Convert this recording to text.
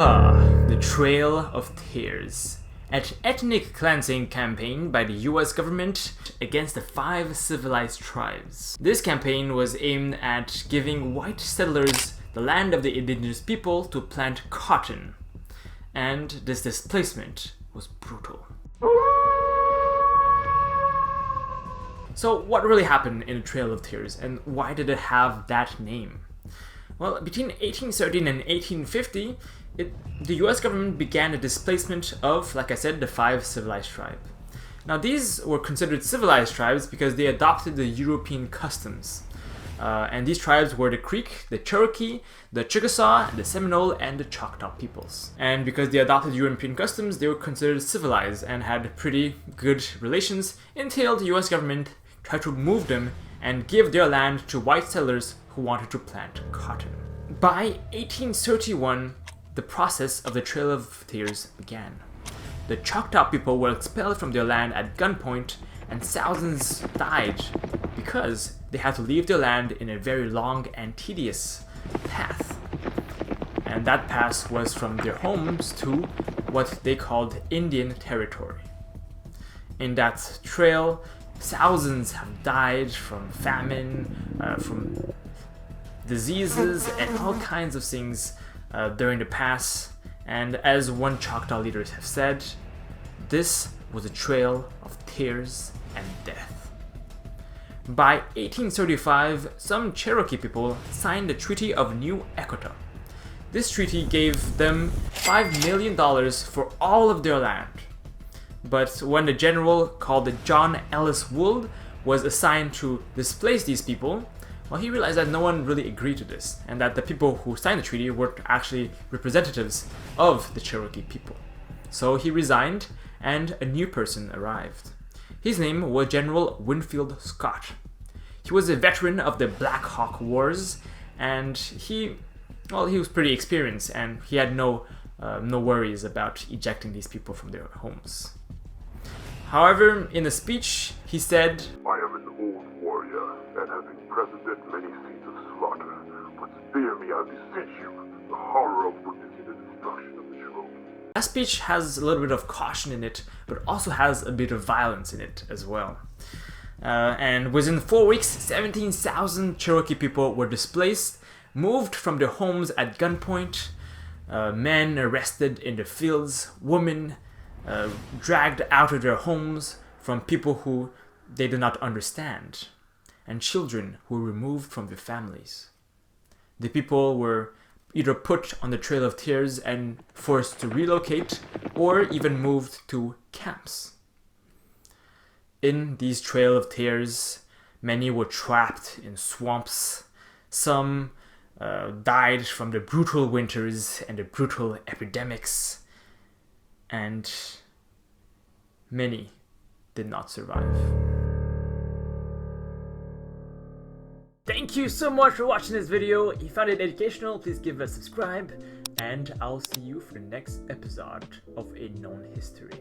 The Trail of Tears, an ethnic cleansing campaign by the US government against the 5 civilized tribes. This campaign was aimed at giving white settlers the land of the indigenous people to plant cotton, and this displacement was brutal. So what really happened in the Trail of Tears, and why did it have that name? Well, between 1813 and 1850, the US government began a displacement of, like I said, the 5 civilized tribes. Now these were considered civilized tribes because they adopted the European customs. And these tribes were the Creek, the Cherokee, the Chickasaw, the Seminole, and the Choctaw peoples. And because they adopted European customs, they were considered civilized and had pretty good relations until the US government tried to move them and give their land to white settlers who wanted to plant cotton. By 1831, the process of the Trail of Tears began. The Choctaw people were expelled from their land at gunpoint, and thousands died because they had to leave their land in a very long and tedious path. And that path was from their homes to what they called Indian territory. In that trail, thousands have died from famine, from diseases, and all kinds of things during the pass. And as one Choctaw leaders have said, this was a trail of tears and death. By 1835, some Cherokee people signed the Treaty of New Echota. This treaty gave them $5 million for all of their land. But when the general called John Ellis Wood was assigned to displace these people, well, he realized that no one really agreed to this, and that the people who signed the treaty were actually representatives of the Cherokee people. So he resigned, and a new person arrived. His name was General Winfield Scott. He was a veteran of the Black Hawk Wars, and he was pretty experienced, and he had no worries about ejecting these people from their homes. However, in a speech, he said, "I am an old warrior, and have been present at many scenes of slaughter, but spare me, I beseech you, the horror of witnessing the destruction of the Cherokee." That speech has a little bit of caution in it, but also has a bit of violence in it as well. And within 4 weeks, 17,000 Cherokee people were displaced, moved from their homes at gunpoint, men arrested in the fields, women dragged out of their homes from people who they did not understand, and children who were removed from their families. The people were either put on the Trail of Tears and forced to relocate, or even moved to camps. In these Trail of Tears, many were trapped in swamps. Some died from the brutal winters and the brutal epidemics, and many did not survive. Thank you so much for watching this video. If you found it educational, please give it a subscribe, and I'll see you for the next episode of A Known History.